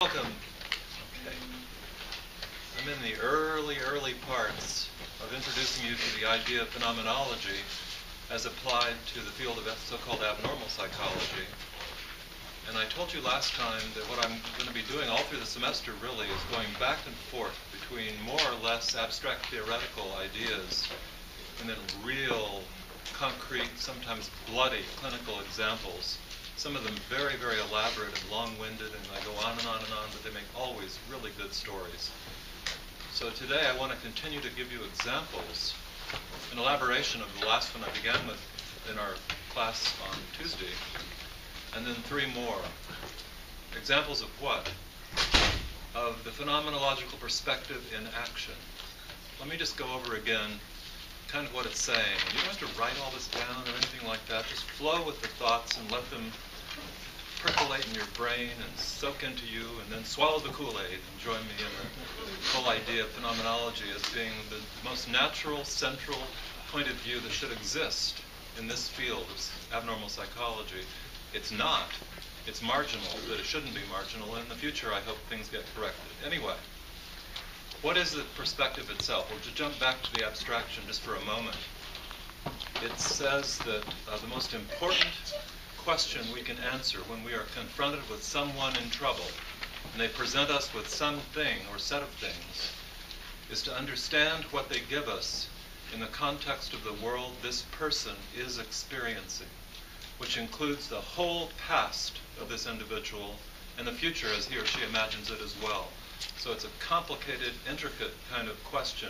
Welcome. Okay. I'm in the early parts of introducing you to the idea of phenomenology as applied to the field of so-called abnormal psychology. And I told you last time that what I'm going to be doing all through the semester really is going back and forth between more or less abstract theoretical ideas and then real, concrete, sometimes bloody clinical examples. Some of them very, very elaborate and long-winded, and I go on and on and on, but they make always really good stories. So today I want to continue to give you examples, an elaboration of the last one I began with in our class on Tuesday, and then three more. Examples of what? Of the phenomenological perspective in action. Let me just go over again kind of what it's saying. You don't have to write all this down or anything like that. Just flow with the thoughts and let them percolate in your brain and soak into you, and then swallow the Kool-Aid and join me in the whole idea of phenomenology as being the most natural, central point of view that should exist in this field of abnormal psychology. It's not. It's marginal, but it shouldn't be marginal. And in the future, I hope things get corrected. Anyway, what is the perspective itself? Well, to jump back to the abstraction just for a moment, it says that the most important question we can answer when we are confronted with someone in trouble, and they present us with something or set of things, is to understand what they give us in the context of the world this person is experiencing, which includes the whole past of this individual and the future as he or she imagines it as well. So it's a complicated, intricate kind of question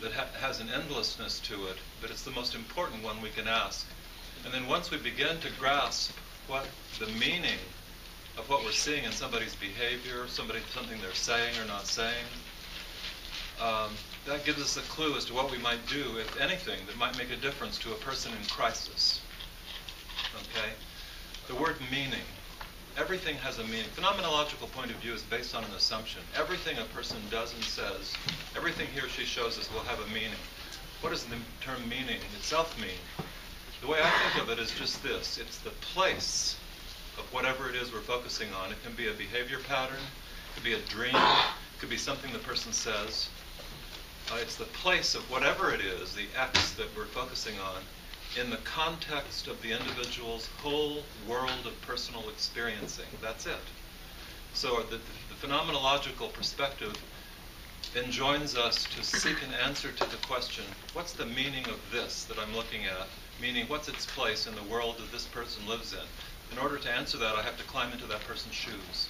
that has an endlessness to it, but it's the most important one we can ask. And then once we begin to grasp what the meaning of what we're seeing in somebody's behavior, something they're saying or not saying, that gives us a clue as to what we might do, if anything, that might make a difference to a person in crisis. Okay? The word meaning. Everything has a meaning. Phenomenological point of view is based on an assumption. Everything a person does and says, everything he or she shows us will have a meaning. What does the term meaning itself mean? The way I think of it is just this. It's the place of whatever it is we're focusing on. It can be a behavior pattern. It could be a dream. It could be something the person says. It's the place of whatever it is, the X that we're focusing on, in the context of the individual's whole world of personal experiencing. That's it. So the phenomenological perspective enjoins us to seek an answer to the question, what's the meaning of this that I'm looking at? Meaning, what's its place in the world that this person lives in? In order to answer that, I have to climb into that person's shoes.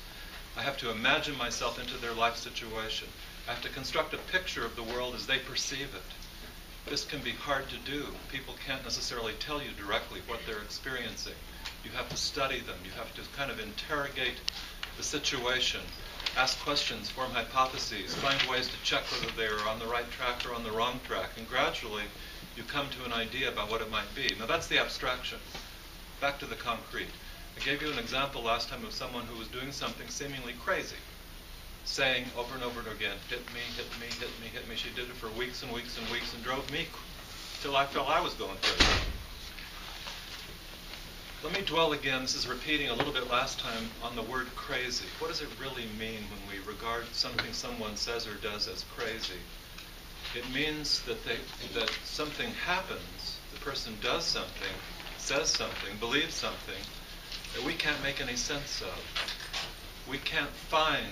I have to imagine myself into their life situation. I have to construct a picture of the world as they perceive it. This can be hard to do. People can't necessarily tell you directly what they're experiencing. You have to study them. You have to kind of interrogate the situation, ask questions, form hypotheses, find ways to check whether they're on the right track or on the wrong track. And gradually, you come to an idea about what it might be. Now, that's the abstraction. Back to the concrete. I gave you an example last time of someone who was doing something seemingly crazy, saying over and over again, hit me, hit me, hit me, hit me. She did it for weeks and weeks and weeks and drove me till I felt I was going crazy. Let me dwell again, this is repeating a little bit last time, on the word crazy. What does it really mean when we regard something someone says or does as crazy? It means that something happens, the person does something, says something, believes something, that we can't make any sense of. We can't find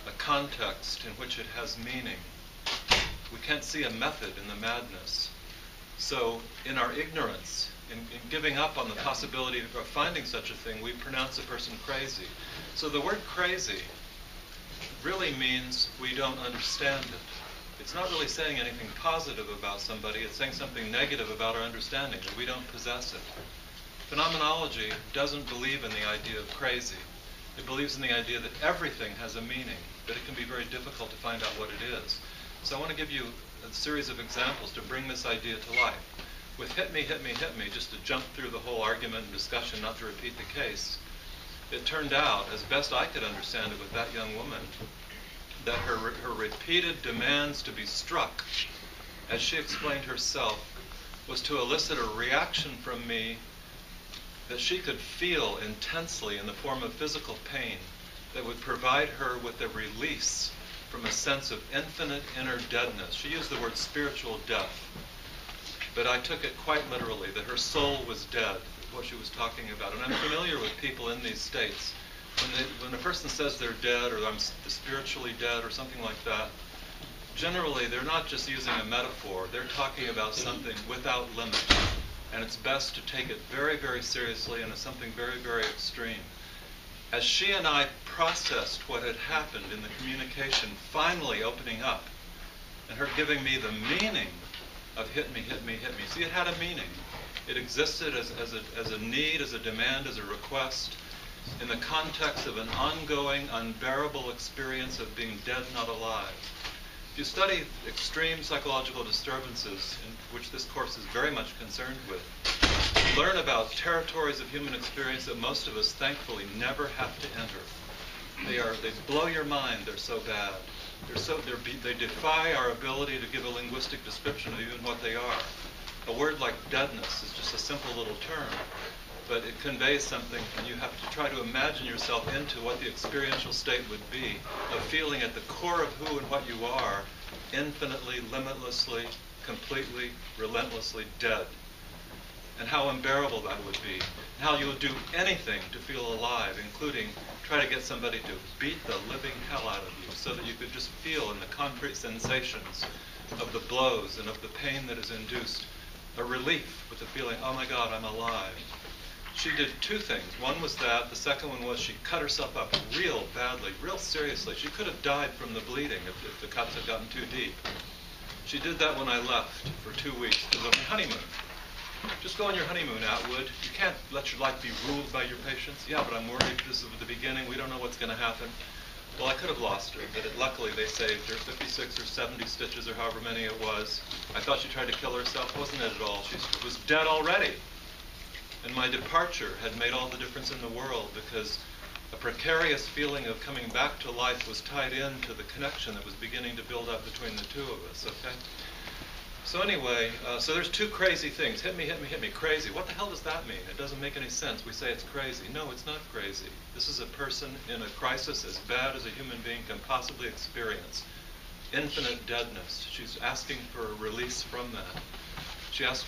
a context in which it has meaning. We can't see a method in the madness. So in our ignorance, in giving up on the possibility of finding such a thing, we pronounce a person crazy. So the word crazy really means we don't understand it. It's not really saying anything positive about somebody. It's saying something negative about our understanding, that we don't possess it. Phenomenology doesn't believe in the idea of crazy. It believes in the idea that everything has a meaning, but it can be very difficult to find out what it is. So I want to give you a series of examples to bring this idea to life. With hit me, hit me, hit me, just to jump through the whole argument and discussion, not to repeat the case, it turned out, as best I could understand it with that young woman, that her repeated demands to be struck, as she explained herself, was to elicit a reaction from me that she could feel intensely in the form of physical pain that would provide her with a release from a sense of infinite inner deadness. She used the word spiritual death, but I took it quite literally, that her soul was dead, what she was talking about. And I'm familiar with people in these states. When a person says they're dead, or I'm spiritually dead, or something like that, generally they're not just using a metaphor. They're talking about something without limit. And it's best to take it very, very seriously, and it's something very, very extreme. As she and I processed what had happened in the communication finally opening up, and her giving me the meaning of hit me, hit me, hit me. See, it had a meaning. It existed as a need, as a demand, as a request, in the context of an ongoing, unbearable experience of being dead, not alive. If you study extreme psychological disturbances, in which this course is very much concerned with, you learn about territories of human experience that most of us, thankfully, never have to enter. They blow your mind. They're so bad. They defy our ability to give a linguistic description of even what they are. A word like deadness is just a simple little term, but it conveys something, and you have to try to imagine yourself into what the experiential state would be of feeling at the core of who and what you are, infinitely, limitlessly, completely, relentlessly dead. And how unbearable that would be. And how you would do anything to feel alive, including try to get somebody to beat the living hell out of you so that you could just feel in the concrete sensations of the blows and of the pain that is induced a relief with the feeling, oh my God, I'm alive. She did two things. One was that. The second one was she cut herself up real badly, real seriously. She could have died from the bleeding if the cuts had gotten too deep. She did that when I left for 2 weeks to the honeymoon. Just go on your honeymoon, Atwood. You can't let your life be ruled by your patients. Yeah, but I'm worried this is the beginning. We don't know what's going to happen. Well, I could have lost her, but luckily they saved her. 56 or 70 stitches or however many it was. I thought she tried to kill herself. Wasn't it at all? She was dead already. And my departure had made all the difference in the world, because a precarious feeling of coming back to life was tied into the connection that was beginning to build up between the two of us, okay? So anyway, so there's two crazy things. Hit me, hit me, hit me. Crazy. What the hell does that mean? It doesn't make any sense. We say it's crazy. No, it's not crazy. This is a person in a crisis as bad as a human being can possibly experience. Infinite deadness. She's asking for a release from that. She asks,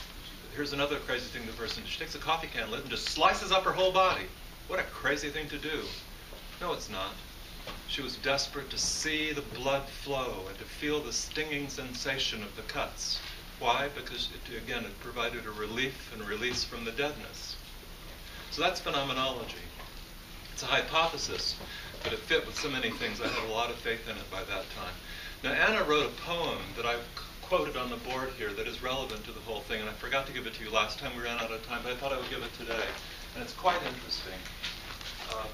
here's another crazy thing the person does. She takes a coffee can lid and just slices up her whole body. What a crazy thing to do. No, it's not. She was desperate to see the blood flow and to feel the stinging sensation of the cuts. Why? Because, it provided a relief and a release from the deadness. So that's phenomenology. It's a hypothesis, but it fit with so many things. I had a lot of faith in it by that time. Now, Anna wrote a poem that I've quoted on the board here that is relevant to the whole thing, and I forgot to give it to you last time. We ran out of time, but I thought I would give it today. And it's quite interesting.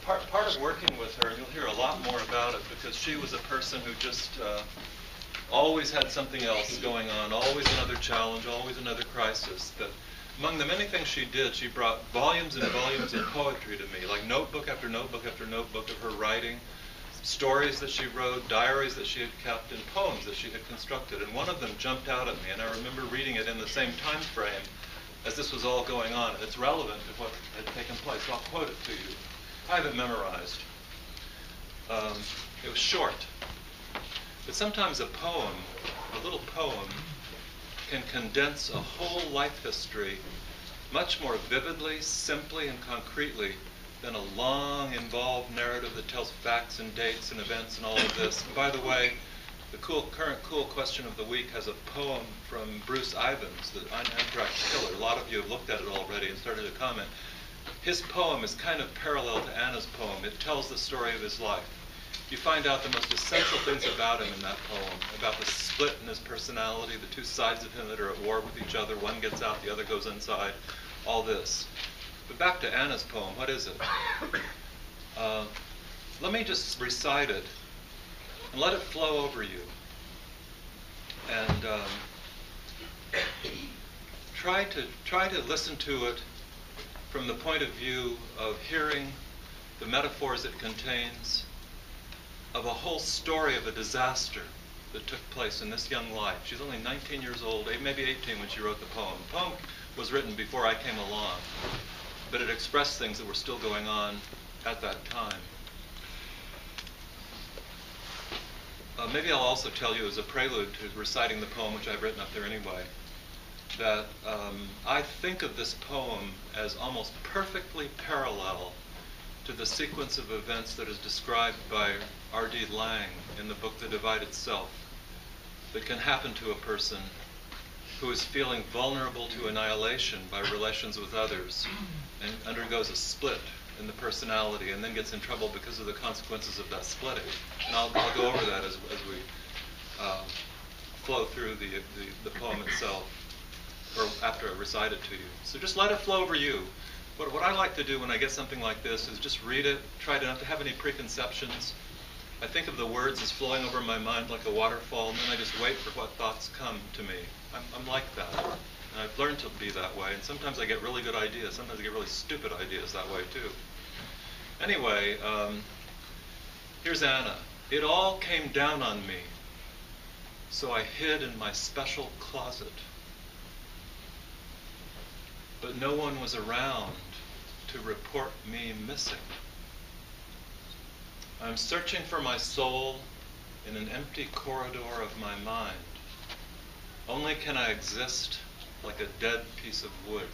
Part of working with her, and you'll hear a lot more about it, because she was a person who just always had something else going on, always another challenge, always another crisis. But among the many things she did, she brought volumes and volumes of poetry to me, like notebook after notebook after notebook of her writing, stories that she wrote, diaries that she had kept, and poems that she had constructed. And one of them jumped out at me, and I remember reading it in the same time frame as this was all going on, and it's relevant to what had taken place. So I'll quote it to you. I have it memorized. It was short. But sometimes a poem, a little poem, can condense a whole life history much more vividly, simply, and concretely than a long, involved narrative that tells facts and dates and events and all of this. And by the way, the current cool question of the week has a poem from Bruce Ivins, the anthrax killer. A lot of you have looked at it already and started to comment. His poem is kind of parallel to Anna's poem. It tells the story of his life. You find out the most essential things about him in that poem, about the split in his personality, the two sides of him that are at war with each other. One gets out, the other goes inside, all this. But back to Anna's poem, what is it? Let me just recite it and let it flow over you. And try to listen to it from the point of view of hearing the metaphors it contains, of a whole story of a disaster that took place in this young life. She's only 19 years old, maybe 18 when she wrote the poem. The poem was written before I came along, but it expressed things that were still going on at that time. maybe I'll also tell you as a prelude to reciting the poem, which I've written up there anyway, that I think of this poem as almost perfectly parallel to the sequence of events that is described by R.D. Laing in the book The Divided Self, that can happen to a person who is feeling vulnerable to annihilation by relations with others and undergoes a split in the personality and then gets in trouble because of the consequences of that splitting. And I'll go over that as we flow through the poem itself, or after I recite it to you. So just let it flow over you. What I like to do when I get something like this is just read it, try not to have any preconceptions. I think of the words as flowing over my mind like a waterfall, and then I just wait for what thoughts come to me. I'm like that. And I've learned to be that way, and sometimes I get really good ideas. Sometimes I get really stupid ideas that way, too. Anyway, here's Anna. It all came down on me, so I hid in my special closet. But no one was around to report me missing. I'm searching for my soul in an empty corridor of my mind. Only can I exist like a dead piece of wood.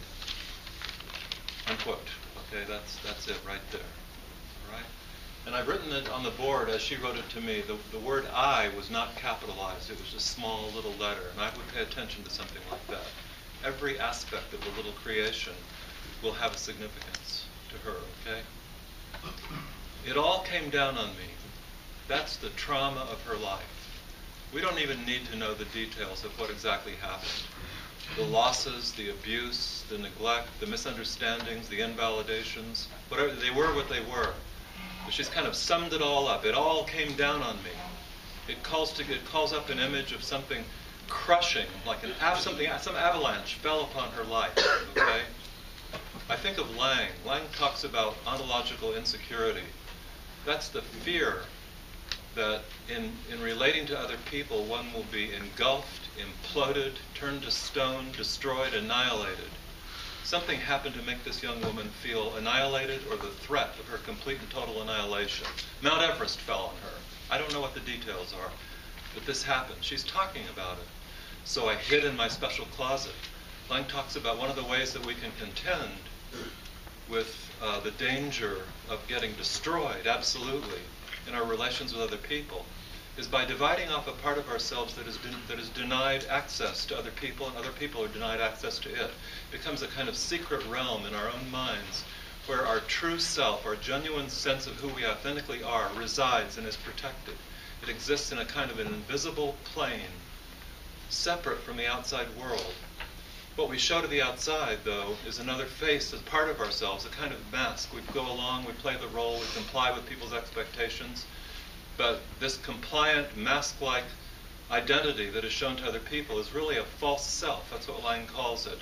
Unquote. Okay, that's it right there. All right? And I've written it on the board as she wrote it to me. The word I was not capitalized. It was just a small little letter. And I would pay attention to something like that. Every aspect of the little creation will have a significance to her, okay? It all came down on me. That's the trauma of her life. We don't even need to know the details of what exactly happened. The losses, the abuse, the neglect, the misunderstandings, the invalidations, whatever, they were what they were. But she's kind of summed it all up. It all came down on me. It calls up an image of something crushing, like some avalanche fell upon her life, okay? I think of Laing. Laing talks about ontological insecurity. That's the fear that in relating to other people, one will be engulfed, imploded, turned to stone, destroyed, annihilated. Something happened to make this young woman feel annihilated, or the threat of her complete and total annihilation. Mount Everest fell on her. I don't know what the details are, but this happened. She's talking about it. So I hid in my special closet. Laing talks about one of the ways that we can contend with the danger of getting destroyed, absolutely, in our relations with other people, is by dividing off a part of ourselves that is denied access to other people, and other people are denied access to it. It becomes a kind of secret realm in our own minds where our true self, our genuine sense of who we authentically are, resides and is protected. It exists in a kind of an invisible plane, separate from the outside world. What we show to the outside, though, is another face as part of ourselves, a kind of mask. We go along, we play the role, we comply with people's expectations. But this compliant, mask-like identity that is shown to other people is really a false self. That's what Laing calls it.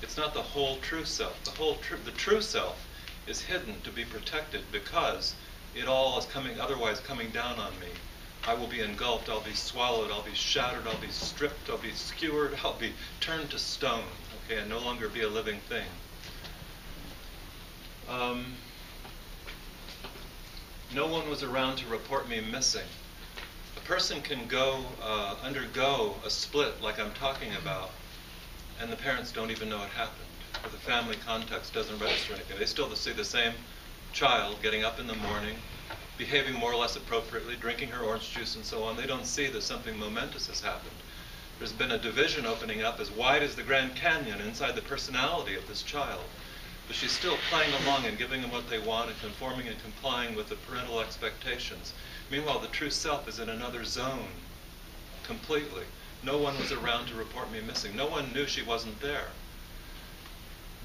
It's not the whole true self. The true self is hidden to be protected because it all is otherwise coming down on me. I will be engulfed, I'll be swallowed, I'll be shattered, I'll be stripped, I'll be skewered, I'll be turned to stone, okay, and no longer be a living thing. No one was around to report me missing. A person can undergo a split like I'm talking about, and the parents don't even know it happened, or the family context doesn't register anything. They still see the same child getting up in the morning, behaving more or less appropriately, drinking her orange juice and so on. They don't see that something momentous has happened. There's been a division opening up as wide as the Grand Canyon inside the personality of this child. But she's still playing along and giving them what they want and conforming and complying with the parental expectations. Meanwhile, the true self is in another zone, completely. No one was around to report me missing. No one knew she wasn't there.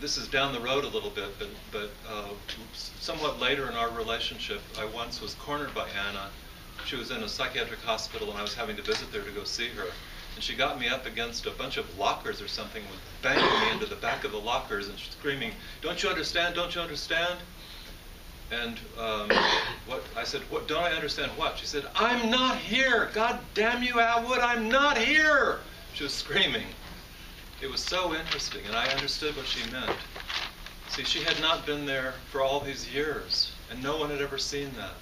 This is down the road a little bit, but somewhat later in our relationship, I once was cornered by Anna. She was in a psychiatric hospital, and I was having to visit there to go see her. And she got me up against a bunch of lockers or something, banging me into the back of the lockers and screaming, "Don't you understand? Don't you understand?" And I said, "What? Don't I understand what?" She said, "I'm not here. God damn you, Atwood, I'm not here." She was screaming. It was so interesting, and I understood what she meant. See, she had not been there for all these years, and no one had ever seen that.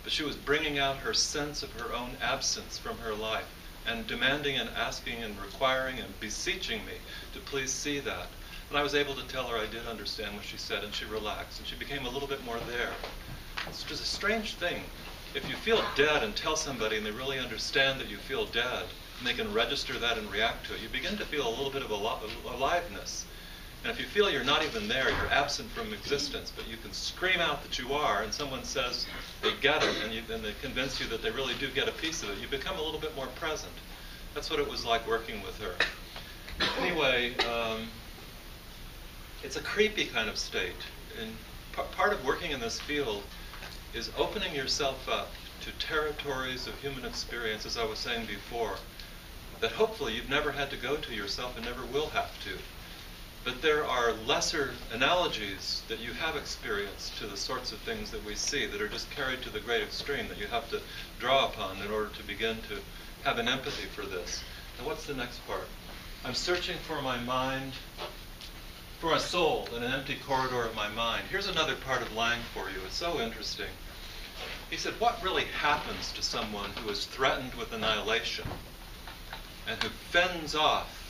but she was bringing out her sense of her own absence from her life and demanding and asking and requiring and beseeching me to please see that. And I was able to tell her I did understand what she said, and she relaxed, and she became a little bit more there. It's just a strange thing. If you feel dead and tell somebody and they really understand that you feel dead, and they can register that and react to it, you begin to feel a little bit of aliveness. And if you feel you're not even there, you're absent from existence, but you can scream out that you are, and someone says they get it, and they convince you that they really do get a piece of it, you become a little bit more present. That's what it was like working with her. Anyway, it's a creepy kind of state. And part of working in this field is opening yourself up to territories of human experience, as I was saying before, that hopefully you've never had to go to yourself and never will have to. But there are lesser analogies that you have experienced to the sorts of things that we see that are just carried to the great extreme that you have to draw upon in order to begin to have an empathy for this. And what's the next part? I'm searching for my mind, for my soul in an empty corridor of my mind. Here's another part of Lang for you. It's so interesting. He said, what really happens to someone who is threatened with annihilation and who fends off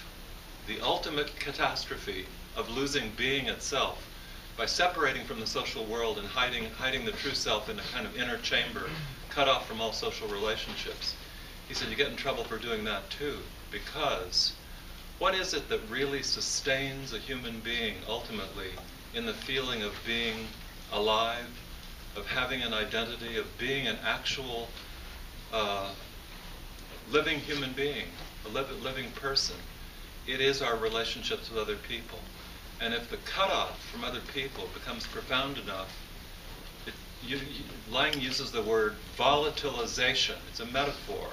the ultimate catastrophe of losing being itself by separating from the social world and hiding the true self in a kind of inner chamber, cut off from all social relationships? He said, you get in trouble for doing that too, because what is it that really sustains a human being ultimately in the feeling of being alive, of having an identity, of being an actual living human being, a living person? It is our relationships with other people. And if the cutoff from other people becomes profound enough, Lang uses the word volatilization. It's a metaphor.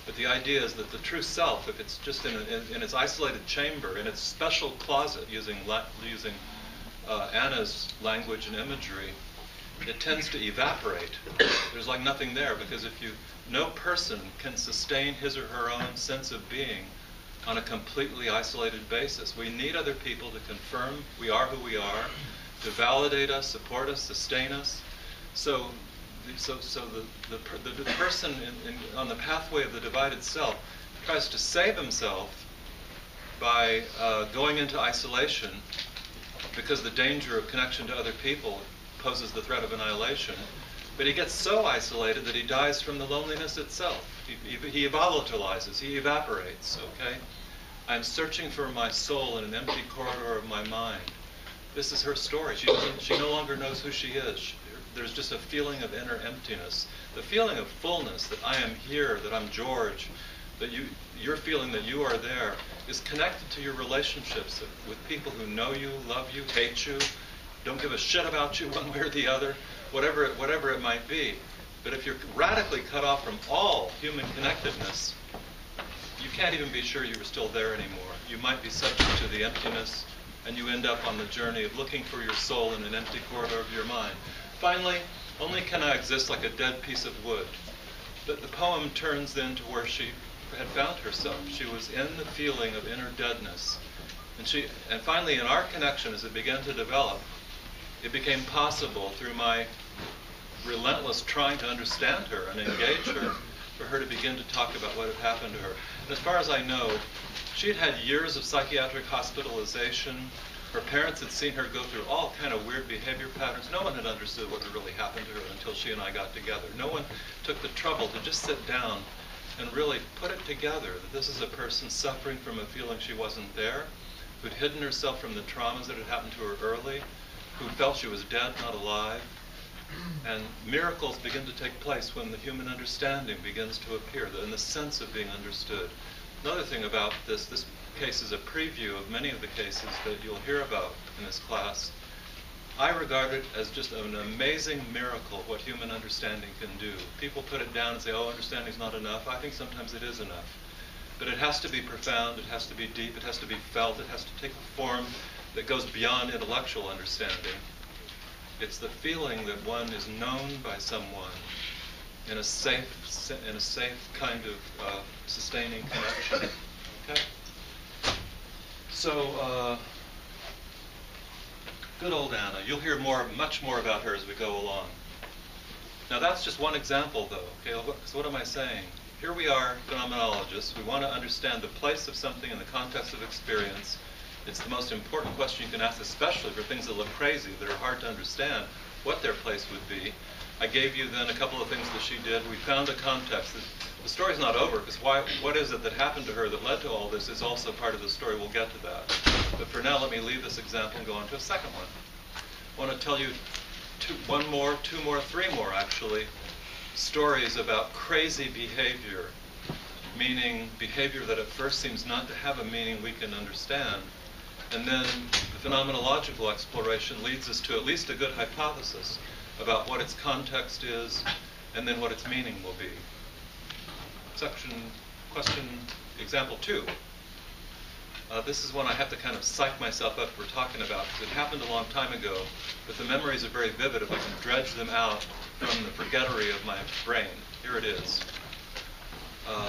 But the idea is that the true self, if it's just in its isolated chamber, in its special closet, using Anna's language and imagery, it tends to evaporate. There's like nothing there, because no person can sustain his or her own sense of being on a completely isolated basis. We need other people to confirm we are who we are, to validate us, support us, sustain us. So the person on the pathway of the divided self tries to save himself by going into isolation, because the danger of connection to other people poses the threat of annihilation. But he gets so isolated that he dies from the loneliness itself. He volatilizes, he evaporates, okay? I'm searching for my soul in an empty corridor of my mind. This is her story. She no longer knows who she is. There's just a feeling of inner emptiness. The feeling of fullness, that I am here, that I'm George, that your feeling that you are there, is connected to your relationships with people who know you, love you, hate you, don't give a shit about you one way or the other, whatever it might be. But if you're radically cut off from all human connectedness, you can't even be sure you're still there anymore. You might be subject to the emptiness, and you end up on the journey of looking for your soul in an empty corridor of your mind. Finally, only can I exist like a dead piece of wood. But the poem turns then to where she had found herself. She was in the feeling of inner deadness. And finally, in our connection, as it began to develop, it became possible through my relentless trying to understand her and engage her, for her to begin to talk about what had happened to her. And as far as I know, she had had years of psychiatric hospitalization. Her parents had seen her go through all kind of weird behavior patterns. No one had understood what had really happened to her until she and I got together. No one took the trouble to just sit down and really put it together that this is a person suffering from a feeling she wasn't there, who'd hidden herself from the traumas that had happened to her early, who felt she was dead, not alive. And miracles begin to take place when the human understanding begins to appear, and the sense of being understood. Another thing about this case is a preview of many of the cases that you'll hear about in this class. I regard it as just an amazing miracle what human understanding can do. People put it down and say, oh, understanding's not enough. I think sometimes it is enough. But it has to be profound, it has to be deep, it has to be felt, it has to take a form that goes beyond intellectual understanding. It's the feeling that one is known by someone in a safe kind of sustaining connection. Okay? So, good old Anna. You'll hear much more about her as we go along. Now that's just one example, though. Okay, so what am I saying? Here we are, phenomenologists. We want to understand the place of something in the context of experience. It's the most important question you can ask, especially for things that look crazy, that are hard to understand, what their place would be. I gave you then a couple of things that she did. We found a context. The story's not over, because what is it that happened to her that led to all this is also part of the story. We'll get to that. But for now, let me leave this example and go on to a second one. I want to tell you two more, three more, actually, stories about crazy behavior, meaning behavior that at first seems not to have a meaning we can understand. And then the phenomenological exploration leads us to at least a good hypothesis about what its context is and then what its meaning will be. Question, example 2. This is one I have to kind of psych myself up for talking about, because it happened a long time ago, but the memories are very vivid if I can dredge them out from the forgettery of my brain. Here it is.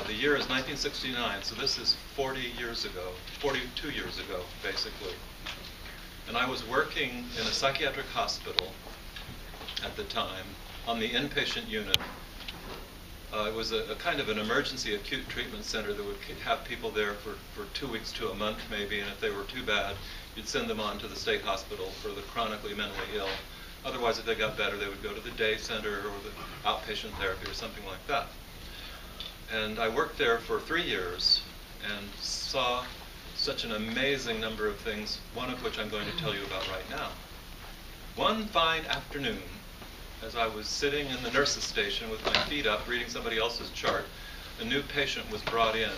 The year is 1969, so this is 42 years ago, basically. And I was working in a psychiatric hospital at the time on the inpatient unit. It was a kind of an emergency acute treatment center that would have people there for 2 weeks to a month maybe, and if they were too bad, you'd send them on to the state hospital for the chronically mentally ill. Otherwise, if they got better, they would go to the day center or the outpatient therapy or something like that. And I worked there for 3 years and saw such an amazing number of things, one of which I'm going to tell you about right now. One fine afternoon, as I was sitting in the nurse's station with my feet up reading somebody else's chart, a new patient was brought in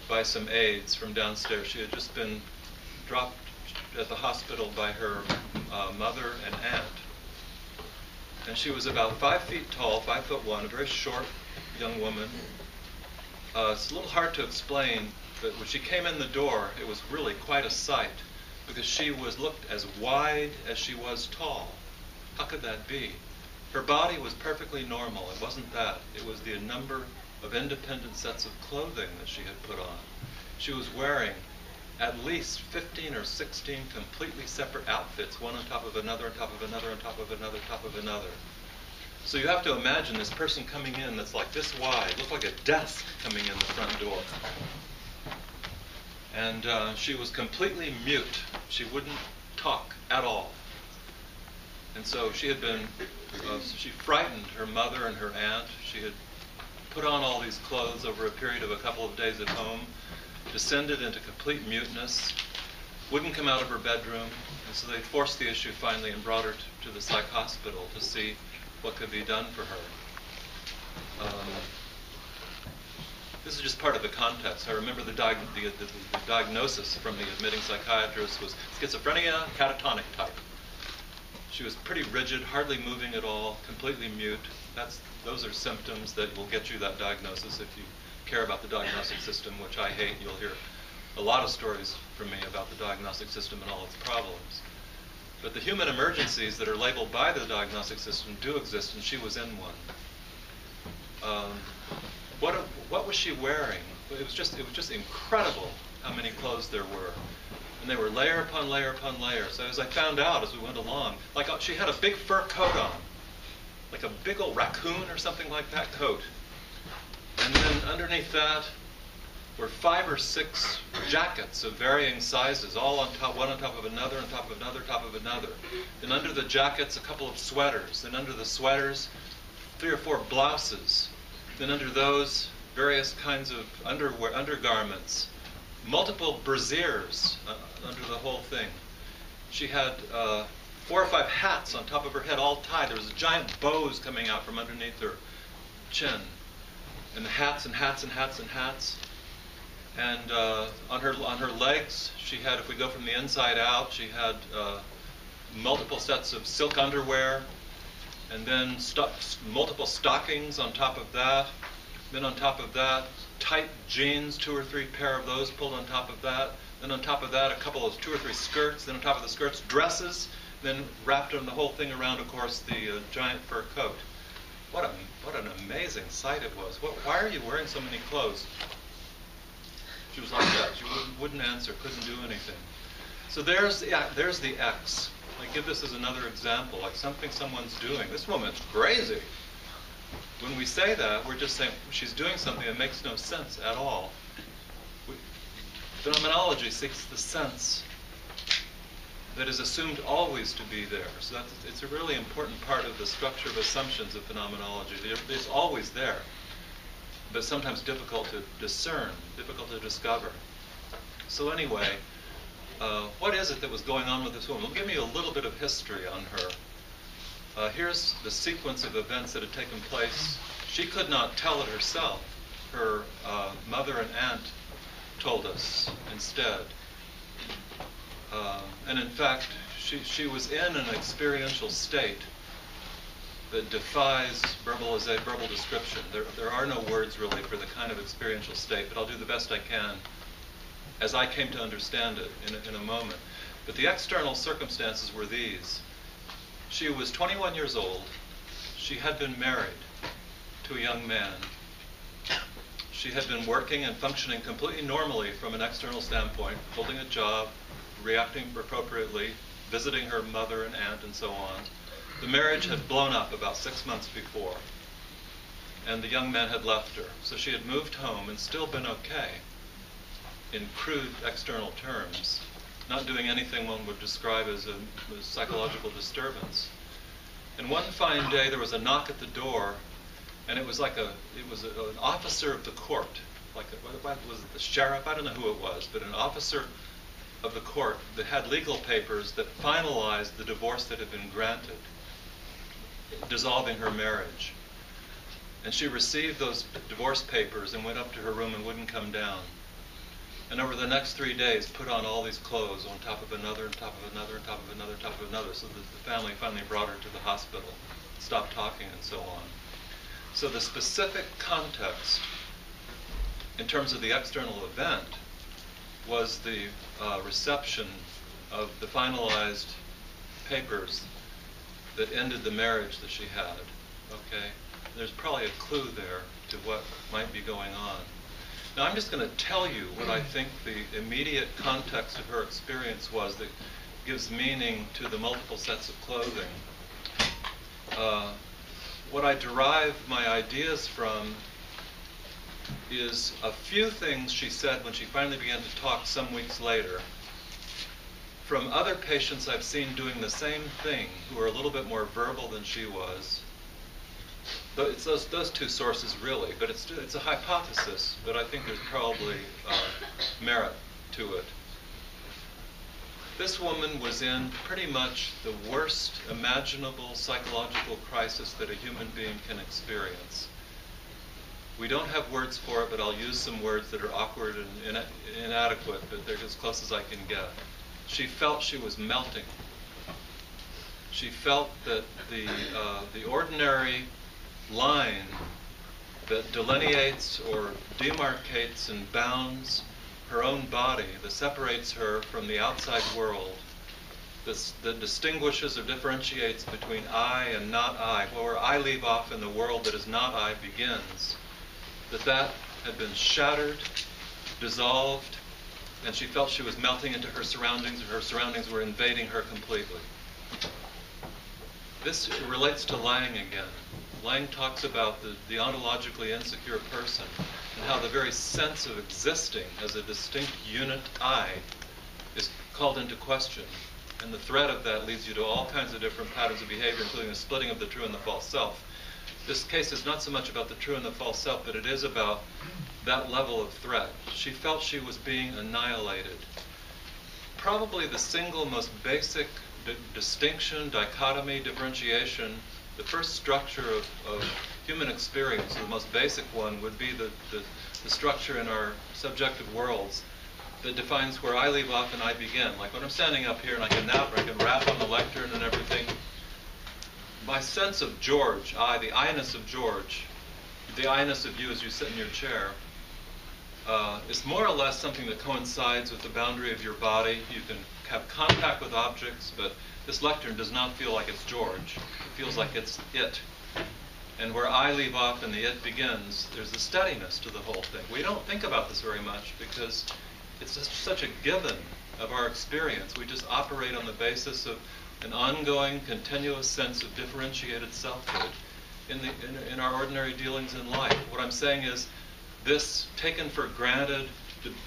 by some aides from downstairs. She had just been dropped at the hospital by her mother and aunt. And she was about 5 feet tall, 5'1", a very short young woman. It's a little hard to explain, but when she came in the door, it was really quite a sight, because she looked as wide as she was tall. How could that be? Her body was perfectly normal. It wasn't that. It was the number of independent sets of clothing that she had put on. She was wearing at least 15 or 16 completely separate outfits, one on top of another, on top of another, on top of another, on top of another. So you have to imagine this person coming in that's like this wide, looked like a desk coming in the front door. And she was completely mute. She wouldn't talk at all. And so she had been, she frightened her mother and her aunt. She had put on all these clothes over a period of a couple of days at home, descended into complete muteness, wouldn't come out of her bedroom. And so they forced the issue finally and brought her to the psych hospital to see what could be done for her. This is just part of the context. I remember the diagnosis from the admitting psychiatrist was schizophrenia, catatonic type. She was pretty rigid, hardly moving at all, completely mute. Those are symptoms that will get you that diagnosis if you care about the diagnostic system, which I hate. You'll hear a lot of stories from me about the diagnostic system and all its problems. But the human emergencies that are labeled by the diagnostic system do exist, and she was in one. What was she wearing? It was just incredible how many clothes there were. And they were layer upon layer upon layer. So as I found out as we went along, like she had a big fur coat on, like a big old raccoon or something like that coat. And then underneath that were 5 or 6 jackets of varying sizes, all on top, one on top of another, on top of another, top of another. Then under the jackets, a couple of sweaters. Then under the sweaters, 3 or 4 blouses. Then under those, various kinds of undergarments. Multiple brassieres under the whole thing. She had 4 or 5 hats on top of her head, all tied. There was giant bows coming out from underneath her chin. And hats and hats and hats and hats. And on her legs, she had, if we go from the inside out, she had multiple sets of silk underwear, and then multiple stockings on top of that. Then on top of that, tight jeans, 2 or 3 pair of those pulled on top of that. Then on top of that, a couple of 2 or 3 skirts. Then on top of the skirts, dresses. Then wrapped on the whole thing around, of course, the giant fur coat. What an amazing sight it was. Why are you wearing so many clothes? She was like that. She wouldn't answer, couldn't do anything. So there's the X. I give this as another example, like something someone's doing. This woman's crazy. When we say that, we're just saying she's doing something that makes no sense at all. Phenomenology seeks the sense that is assumed always to be there. So it's a really important part of the structure of assumptions of phenomenology. It's always there, but sometimes difficult to discern, difficult to discover. So anyway, what is it that was going on with this woman? Well, give me a little bit of history on her. Here's the sequence of events that had taken place. She could not tell it herself. Her mother and aunt told us instead. And in fact, she was in an experiential state that defies verbal description. There are no words really for the kind of experiential state, but I'll do the best I can as I came to understand it in a moment. But the external circumstances were these. She was 21 years old. She had been married to a young man. She had been working and functioning completely normally from an external standpoint, holding a job, reacting appropriately, visiting her mother and aunt and so on. The marriage had blown up about 6 months before, and the young man had left her. So she had moved home and still been okay in crude external terms, not doing anything one would describe as a psychological disturbance. And one fine day there was a knock at the door, and it was an officer of the court, was it the sheriff? I don't know who it was, but an officer of the court that had legal papers that finalized the divorce that had been granted, dissolving her marriage. And she received those divorce papers and went up to her room and wouldn't come down. And over the next 3 days put on all these clothes on top of another, on top of another, on top of another, on top of another, so that the family finally brought her to the hospital, stopped talking and so on. So the specific context in terms of the external event was the reception of the finalized papers that ended the marriage that she had. Okay? There's probably a clue there to what might be going on. Now I'm just going to tell you what I think the immediate context of her experience was that gives meaning to the multiple sets of clothing. What I derive my ideas from is a few things she said when she finally began to talk some weeks later from other patients I've seen doing the same thing who are a little bit more verbal than she was. It's those two sources really, but it's a hypothesis, but I think there's probably merit to it. This woman was in pretty much the worst imaginable psychological crisis that a human being can experience. We don't have words for it, but I'll use some words that are awkward and inadequate, but they're as close as I can get. She felt she was melting. She felt that the ordinary line that delineates or demarcates and bounds her own body, that separates her from the outside world, that distinguishes or differentiates between I and not I, where I leave off and the world that is not I begins, that had been shattered, dissolved, and she felt she was melting into her surroundings, and her surroundings were invading her completely. This relates to Lang again. Lang talks about the ontologically insecure person and how the very sense of existing as a distinct unit I is called into question. And the threat of that leads you to all kinds of different patterns of behavior, including a splitting of the true and the false self. This case is not so much about the true and the false self, but it is about that level of threat. She felt she was being annihilated. Probably the single most basic distinction, dichotomy, differentiation, the first structure of human experience, the most basic one, would be the structure in our subjective worlds that defines where I leave off and I begin. Like when I'm standing up here and I can nap or I can rap on the lectern and everything, my sense of George, the I-ness of George, the I-ness of you as you sit in your chair, is more or less something that coincides with the boundary of your body. You can have contact with objects, but this lectern does not feel like it's George. It feels like it's it. And where I leave off and the it begins, there's a steadiness to the whole thing. We don't think about this very much because it's just such a given of our experience. We just operate on the basis of an ongoing, continuous sense of differentiated selfhood. in our ordinary dealings in life. What I'm saying is, this taken for granted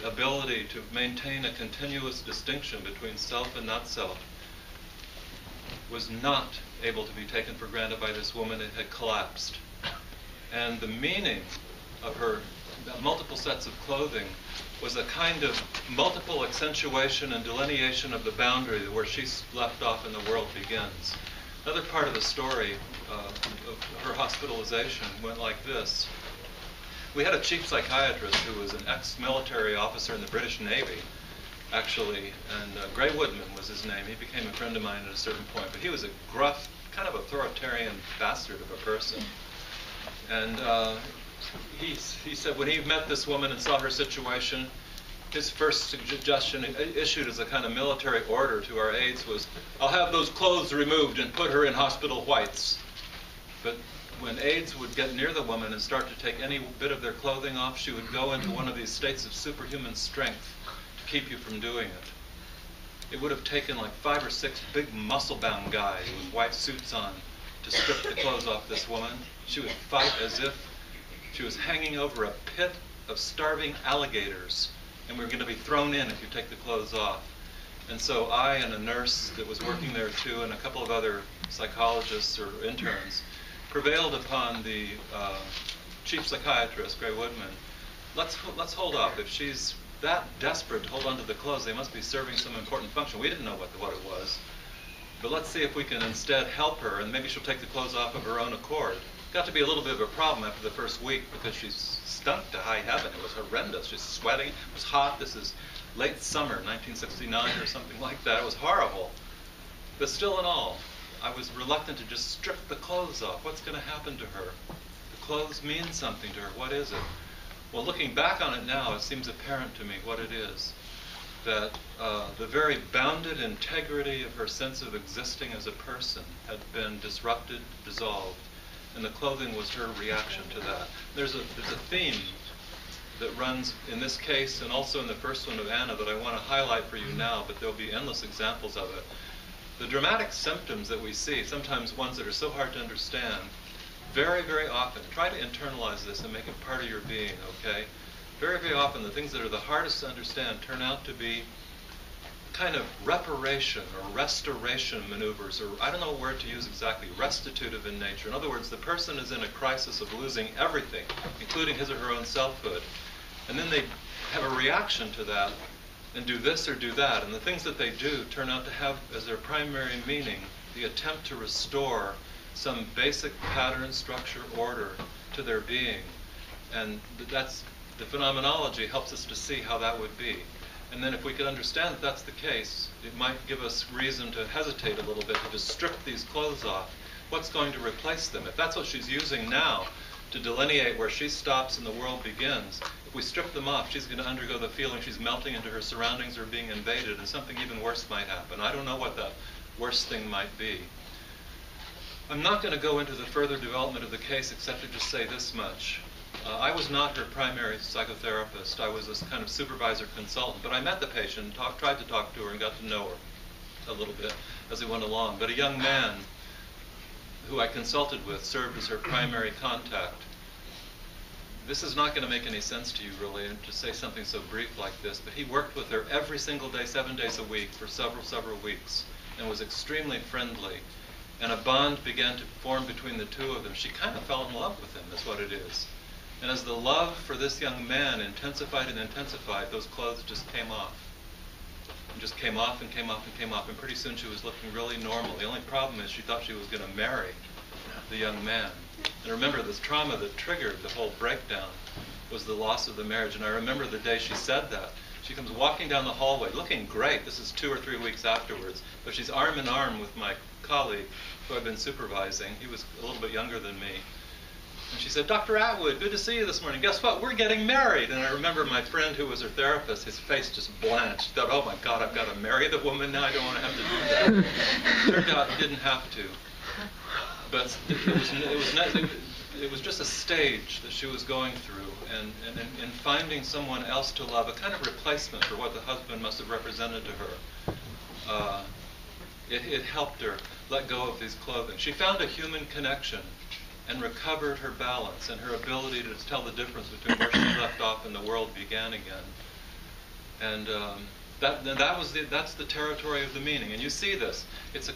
ability to maintain a continuous distinction between self and not self was not able to be taken for granted by this woman. It had collapsed. And the meaning of her multiple sets of clothing was a kind of multiple accentuation and delineation of the boundary where she's left off and the world begins. Another part of the story of her hospitalization went like this. We had a chief psychiatrist who was an ex-military officer in the British Navy, actually, and Gray Woodman was his name. He became a friend of mine at a certain point, but he was a gruff, kind of authoritarian bastard of a person. And he said when he met this woman and saw her situation, his first suggestion issued as a kind of military order to our aides was, "I'll have those clothes removed and put her in hospital whites." But when aides would get near the woman and start to take any bit of their clothing off, she would go into one of these states of superhuman strength to keep you from doing it. It would have taken like 5 or 6 big muscle-bound guys with white suits on to strip the clothes off this woman. She would fight as if she was hanging over a pit of starving alligators, and we were going to be thrown in if you take the clothes off. And so I and a nurse that was working there too, and a couple of other psychologists or interns, prevailed upon the chief psychiatrist, Gray Woodman, let's hold off. If she's that desperate to hold on to the clothes, they must be serving some important function. We didn't know what it was. But let's see if we can instead help her, and maybe she'll take the clothes off of her own accord. Got to be a little bit of a problem after the first week because she stunk to high heaven. It was horrendous. She's sweating. It was hot. This is late summer, 1969 or something like that. It was horrible. But still in all, I was reluctant to just strip the clothes off. What's going to happen to her? The clothes mean something to her. What is it? Well, looking back on it now, it seems apparent to me what it is. That the very bounded integrity of her sense of existing as a person had been disrupted, dissolved, and the clothing was her reaction to that. There's a theme that runs in this case and also in the first one of Anna that I want to highlight for you now, but there'll be endless examples of it. The dramatic symptoms that we see, sometimes ones that are so hard to understand, very, very often, try to internalize this and make it part of your being, okay? Very, very often the things that are the hardest to understand turn out to be kind of reparation or restoration maneuvers, or I don't know what word to use exactly, restitutive in nature. In other words, the person is in a crisis of losing everything, including his or her own selfhood. And then they have a reaction to that and do this or do that. And the things that they do turn out to have as their primary meaning the attempt to restore some basic pattern, structure, order to their being. And that's the phenomenology helps us to see how that would be. And then if we could understand that that's the case, it might give us reason to hesitate a little bit, to just strip these clothes off. What's going to replace them? If that's what she's using now to delineate where she stops and the world begins, if we strip them off, she's going to undergo the feeling she's melting into her surroundings or being invaded, and something even worse might happen. I don't know what that worst thing might be. I'm not going to go into the further development of the case except to just say this much. I was not her primary psychotherapist. I was this kind of supervisor consultant. But I met the patient, tried to talk to her, and got to know her a little bit as we went along. But a young man who I consulted with served as her primary contact. This is not going to make any sense to you, really, and to say something so brief like this, but he worked with her every single day, 7 days a week, for several weeks, and was extremely friendly. And a bond began to form between the two of them. She kind of fell in love with him, is what it is. And as the love for this young man intensified and intensified, those clothes just came off. And just came off and came off and came off. And pretty soon she was looking really normal. The only problem is she thought she was going to marry the young man. And remember, this trauma that triggered the whole breakdown was the loss of the marriage. And I remember the day she said that. She comes walking down the hallway, looking great. This is 2 or 3 weeks afterwards. But she's arm in arm with my colleague who I've been supervising. He was a little bit younger than me. And she said, "Dr. Atwood, good to see you this morning. Guess what? We're getting married." And I remember my friend who was her therapist, his face just blanched. He thought, "Oh my God, I've got to marry the woman now. I don't want to have to do that." Turned out he didn't have to. But it was just a stage that she was going through. And in finding someone else to love, a kind of replacement for what the husband must have represented to her, it helped her let go of these clothing. She found a human connection and recovered her balance and her ability to tell the difference between where she left off and the world began again. And that's the territory of the meaning. And you see this. It's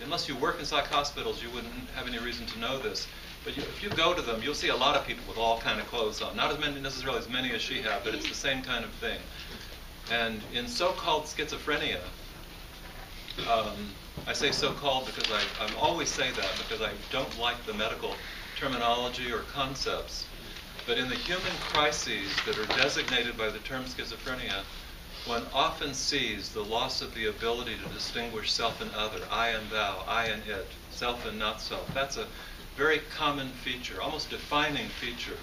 unless you work in psych hospitals, you wouldn't have any reason to know this. But if you go to them, you'll see a lot of people with all kind of clothes on. Not as many necessarily as many as she had, but it's the same kind of thing. And in so-called schizophrenia, I say so-called because I always say that because I don't like the medical terminology or concepts. But in the human crises that are designated by the term schizophrenia, one often sees the loss of the ability to distinguish self and other, I and thou, I and it, self and not self. That's a very common feature, almost defining feature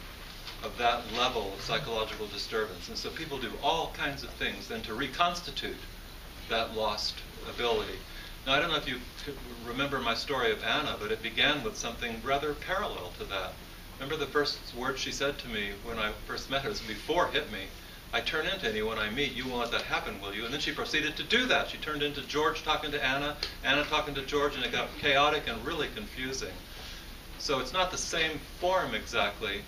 of that level of psychological disturbance. And so people do all kinds of things then to reconstitute that lost ability. Now, I don't know if you remember my story of Anna, but it began with something rather parallel to that. Remember the first word she said to me when I first met her, this before hit me, I turn into anyone I meet, you won't let that happen, will you? And then she proceeded to do that. She turned into George talking to Anna, Anna talking to George, and it got chaotic and really confusing. So it's not the same form exactly,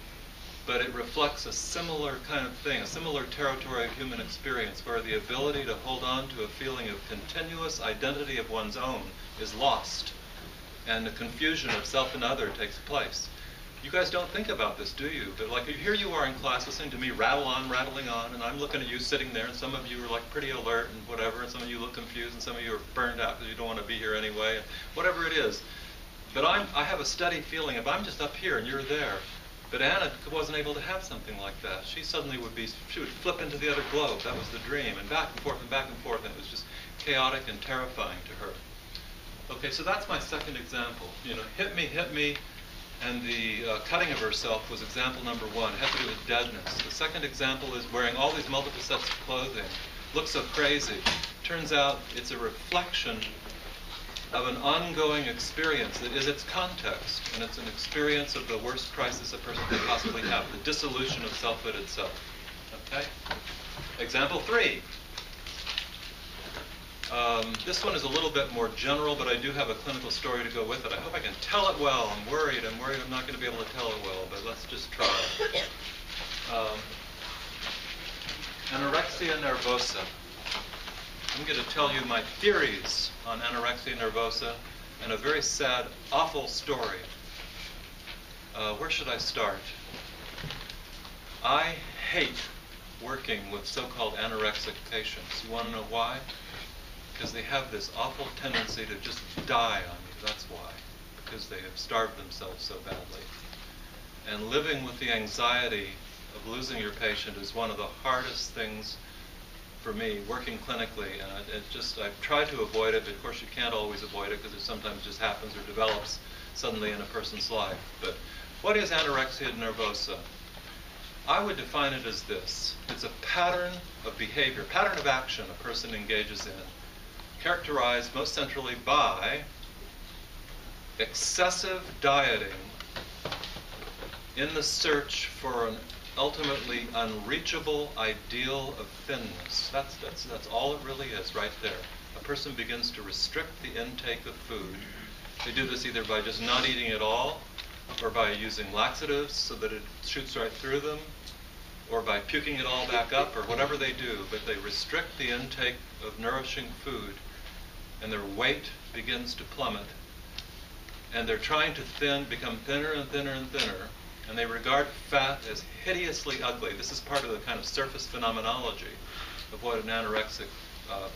but it reflects a similar kind of thing, a similar territory of human experience where the ability to hold on to a feeling of continuous identity of one's own is lost, and the confusion of self and other takes place. You guys don't think about this, do you? But like here you are in class listening to me rattling on, and I'm looking at you sitting there, and some of you are like pretty alert and whatever, and some of you look confused, and some of you are burned out because you don't want to be here anyway, and whatever it is. But I have a steady feeling if I'm just up here and you're there. But Anna wasn't able to have something like that. She suddenly she would flip into the other globe. That was the dream, and back and forth and back and forth, and it was just chaotic and terrifying to her. Okay, so that's my second example. Hit me, and the cutting of herself was example number one. It had to do with deadness. The second example is wearing all these multiple sets of clothing. Looks so crazy. Turns out it's a reflection of an ongoing experience that is its context, and it's an experience of the worst crisis a person could possibly have, the dissolution of selfhood itself. Okay? Example 3. This one is a little bit more general, but I do have a clinical story to go with it. I hope I can tell it well. I'm worried I'm not going to be able to tell it well, but let's just try. Anorexia nervosa. I'm going to tell you my theories on anorexia nervosa and a very sad, awful story. Where should I start? I hate working with so-called anorexic patients. You want to know why? Because they have this awful tendency to just die on you. That's why. Because they have starved themselves so badly. And living with the anxiety of losing your patient is one of the hardest things for me, working clinically, and I've tried to avoid it, but of course you can't always avoid it because it sometimes just happens or develops suddenly in a person's life. But what is anorexia nervosa? I would define it as this. It's a pattern of behavior, pattern of action a person engages in, characterized most centrally by excessive dieting in the search for an ultimately unreachable ideal of thinness. That's all it really is right there. A person begins to restrict the intake of food. They do this either by just not eating at all, or by using laxatives so that it shoots right through them, or by puking it all back up, or whatever they do, but they restrict the intake of nourishing food, and their weight begins to plummet, and they're trying to become thinner and thinner and thinner, and they regard fat as hideously ugly. This is part of the kind of surface phenomenology of what an anorexic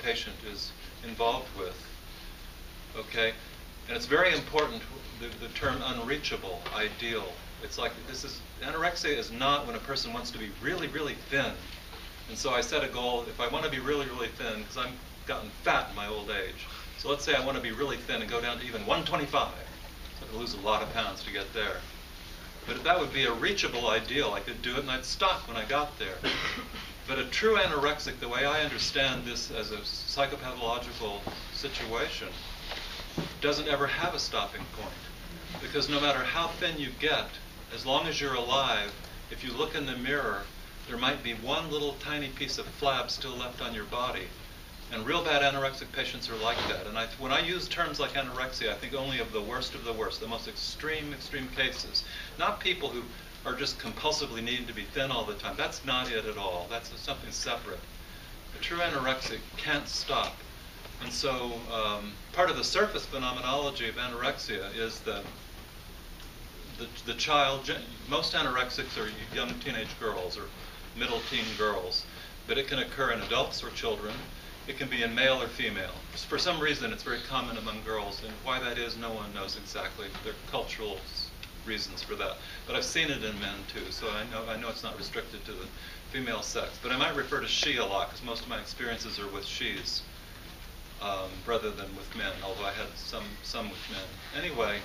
patient is involved with. Okay? And it's very important, the term unreachable, ideal. It's like, anorexia is not when a person wants to be really, really thin. And so I set a goal, if I want to be really, really thin, because I've gotten fat in my old age. So let's say I want to be really thin and go down to even 125. So I lose a lot of pounds to get there. But that would be a reachable ideal. I could do it and I'd stop when I got there. But a true anorexic, the way I understand this as a psychopathological situation, doesn't ever have a stopping point. Because no matter how thin you get, as long as you're alive, if you look in the mirror, there might be one little tiny piece of flab still left on your body. And real bad anorexic patients are like that. And when I use terms like anorexia, I think only of the worst, the most extreme cases. Not people who are just compulsively needing to be thin all the time. That's not it at all. That's something separate. A true anorexic can't stop. And so part of the surface phenomenology of anorexia is that the child, most anorexics are young teenage girls or middle teen girls, but it can occur in adults or children. It can be in male or female. For some reason, it's very common among girls, and why that is, no one knows exactly. There are cultural reasons for that. But I've seen it in men too, so I know it's not restricted to the female sex. But I might refer to she a lot, because most of my experiences are with she's rather than with men, although I had some with men. Anyway,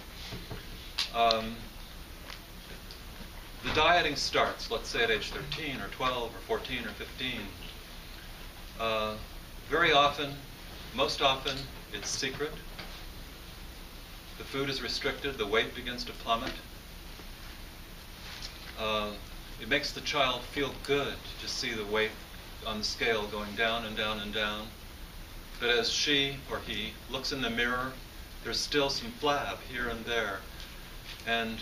the dieting starts, let's say at age 13 or 12 or 14 or 15. Very often, most often, it's secret. The food is restricted, the weight begins to plummet. It makes the child feel good to see the weight on the scale going down and down and down. But as she or he looks in the mirror, there's still some flab here and there. And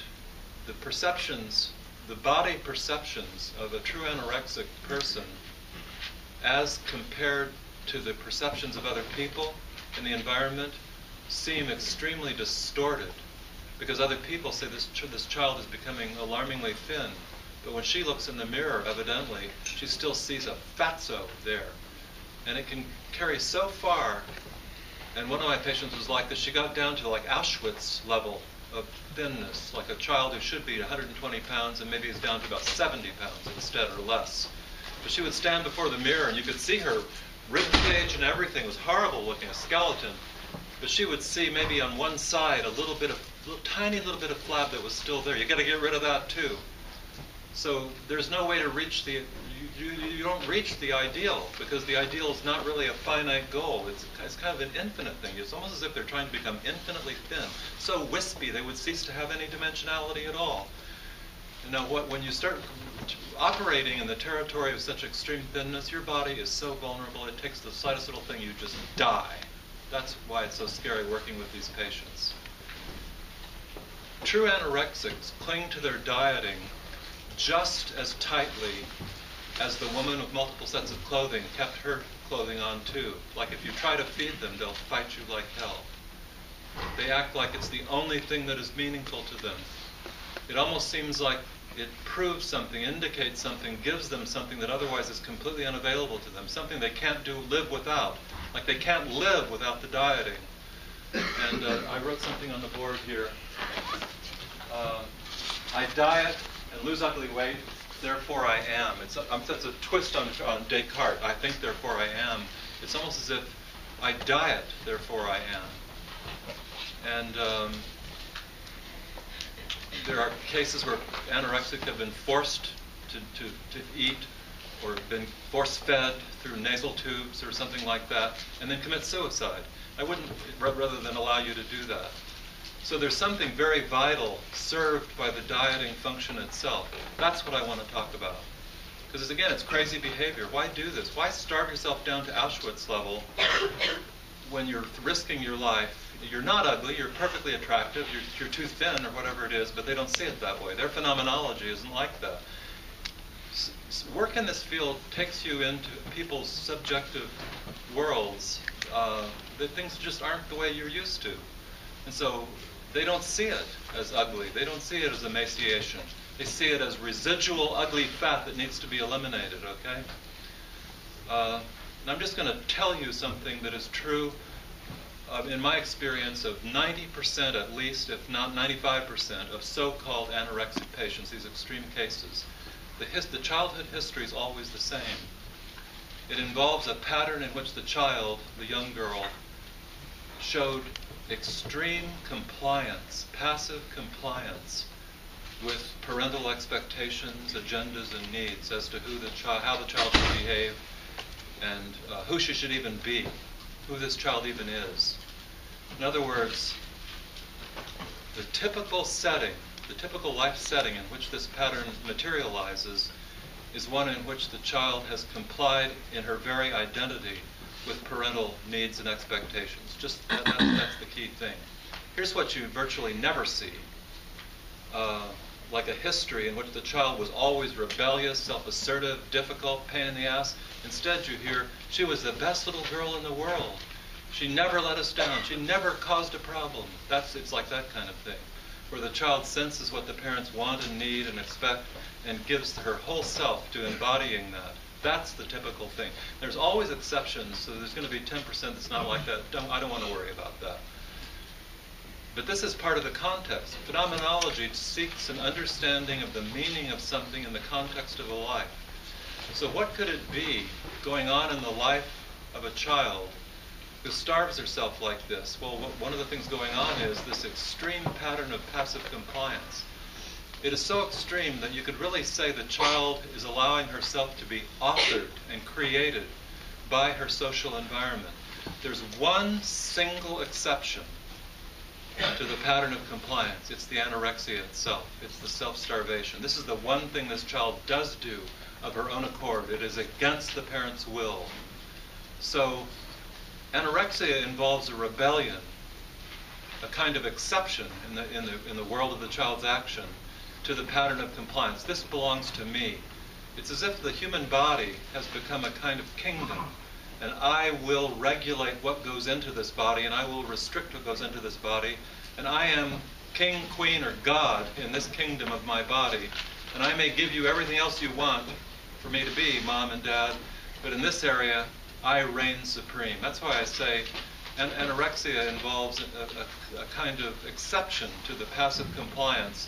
the perceptions, the body perceptions of a true anorexic person as compared to the perceptions of other people in the environment seem extremely distorted, because other people say this child is becoming alarmingly thin, but when she looks in the mirror, evidently, she still sees a fatso there. And it can carry so far, and one of my patients was like this. She got down to like Auschwitz level of thinness, like a child who should be 120 pounds and maybe is down to about 70 pounds instead or less. But she would stand before the mirror and you could see her rib cage and everything was horrible looking, a skeleton. But she would see maybe on one side tiny little bit of flab that was still there. You got to get rid of that too. So there's no way to reach you don't reach the ideal, because the ideal is not really a finite goal. It's kind of an infinite thing. It's almost as if they're trying to become infinitely thin, so wispy they would cease to have any dimensionality at all. Now, when you start operating in the territory of such extreme thinness, your body is so vulnerable. It takes the slightest little thing, you just die. That's why it's so scary working with these patients. True anorexics cling to their dieting just as tightly as the woman with multiple sets of clothing kept her clothing on too. Like if you try to feed them, they'll fight you like hell. They act like it's the only thing that is meaningful to them. It almost seems like it proves something, indicates something, gives them something that otherwise is completely unavailable to them, something they can't live without. Like they can't live without the dieting. And I wrote something on the board here. I diet and lose ugly weight, therefore I am. It's a twist on Descartes. I think, therefore I am. It's almost as if I diet, therefore I am. And there are cases where anorexics have been forced to eat or been force-fed through nasal tubes or something like that, and then commit suicide. I wouldn't, rather than allow you to do that. So there's something very vital served by the dieting function itself. That's what I want to talk about. Because again, it's crazy behavior. Why do this? Why starve yourself down to Auschwitz level when you're risking your life? You're not ugly, you're perfectly attractive, you're too thin or whatever it is, but they don't see it that way. Their phenomenology isn't like that. Work in this field takes you into people's subjective worlds that things just aren't the way you're used to. And so they don't see it as ugly. They don't see it as emaciation. They see it as residual ugly fat that needs to be eliminated, okay? And I'm just going to tell you something that is true in my experience of 90% at least, if not 95% of so-called anorexic patients, these extreme cases. The childhood history is always the same. It involves a pattern in which the child, the young girl, showed extreme compliance, passive compliance with parental expectations, agendas, and needs as to how the child should behave and who she should even be, who this child even is. In other words, the typical setting, the typical life setting in which this pattern materializes is one in which the child has complied in her very identity with parental needs and expectations. Just that's the key thing. Here's what you virtually never see. Like a history in which the child was always rebellious, self-assertive, difficult, pain in the ass. Instead, you hear, she was the best little girl in the world. She never let us down. She never caused a problem. It's like that kind of thing, where the child senses what the parents want and need and expect and gives her whole self to embodying that. That's the typical thing. There's always exceptions, so there's going to be 10% that's not like that. I don't want to worry about that. But this is part of the context. Phenomenology seeks an understanding of the meaning of something in the context of a life. So what could it be going on in the life of a child who starves herself like this? Well, one of the things going on is this extreme pattern of passive compliance. It is so extreme that you could really say the child is allowing herself to be authored and created by her social environment. There's one single exception to the pattern of compliance. It's the anorexia itself. It's the self-starvation. This is the one thing this child does do of her own accord. It is against the parent's will. So anorexia involves a rebellion, a kind of exception in the world of the child's action to the pattern of compliance. This belongs to me. It's as if the human body has become a kind of kingdom, and I will regulate what goes into this body, and I will restrict what goes into this body, and I am king, queen, or God in this kingdom of my body, and I may give you everything else you want for me to be, mom and dad, but in this area, I reign supreme. That's why I say anorexia involves a kind of exception to the passive compliance.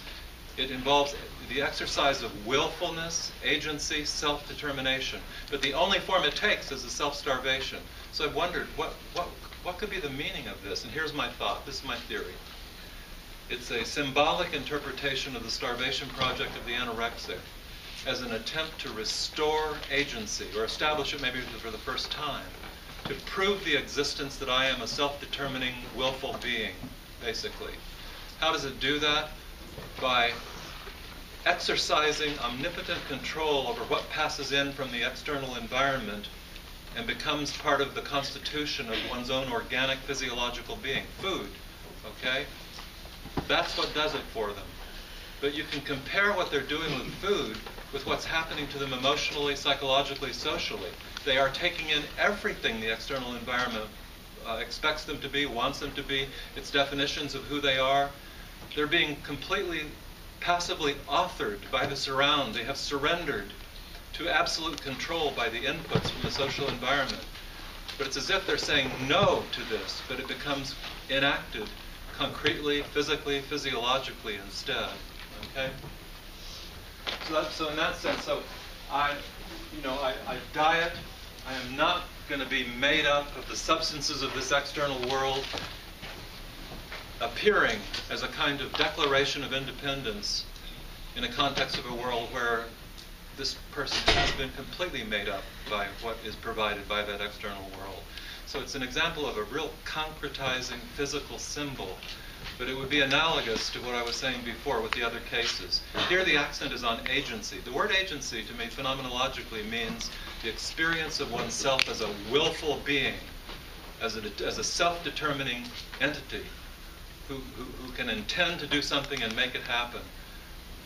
It involves the exercise of willfulness, agency, self-determination. But the only form it takes is a self-starvation. So I've wondered, what could be the meaning of this? And here's my thought. This is my theory. It's a symbolic interpretation of the starvation project of the anorexic as an attempt to restore agency, or establish it maybe for the first time, to prove the existence that I am a self-determining, willful being, basically. How does it do that? By exercising omnipotent control over what passes in from the external environment and becomes part of the constitution of one's own organic physiological being. Food, okay? That's what does it for them. But you can compare what they're doing with food with what's happening to them emotionally, psychologically, socially. They are taking in everything the external environment expects them to be, wants them to be, its definitions of who they are. They're being completely passively authored by the surround. They have surrendered to absolute control by the inputs from the social environment. But it's as if they're saying no to this, but it becomes enacted concretely, physically, physiologically instead. Okay? So in that sense, I diet. I am not going to be made up of the substances of this external world, appearing as a kind of declaration of independence in a context of a world where this person has been completely made up by what is provided by that external world. So it's an example of a real concretizing physical symbol, but it would be analogous to what I was saying before with the other cases. Here the accent is on agency. The word agency to me phenomenologically means the experience of oneself as a willful being, as a self-determining entity who can intend to do something and make it happen.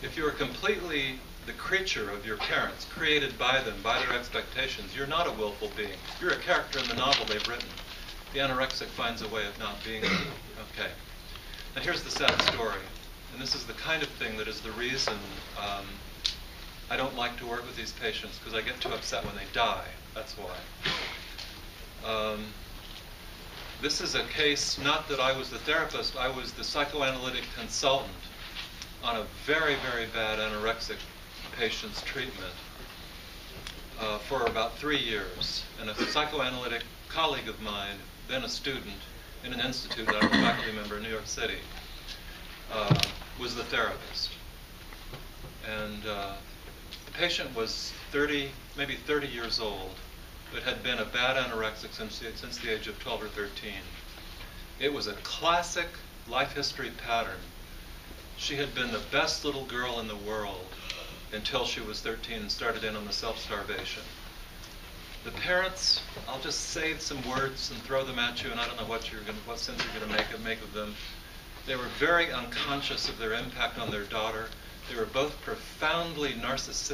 If you are completely the creature of your parents, created by them, by their expectations, you're not a willful being. You're a character in the novel they've written. The anorexic finds a way of not being there. Okay. Now here's the sad story. And this is the kind of thing that is the reason I don't like to work with these patients, because I get too upset when they die. That's why. This is a case, not that I was the therapist, I was the psychoanalytic consultant on a very, very bad anorexic patient's treatment for about 3 years. And a psychoanalytic colleague of mine, then a student in an institute that I'm a faculty member in New York City, was the therapist. And the patient was maybe 30 years old, but had been a bad anorexic since the age of 12 or 13. It was a classic life history pattern. She had been the best little girl in the world until she was 13 and started in on the self-starvation. The parents, I'll just say some words and throw them at you, and I don't know what sense you're going to make of them. They were very unconscious of their impact on their daughter. They were both profoundly narcissistic.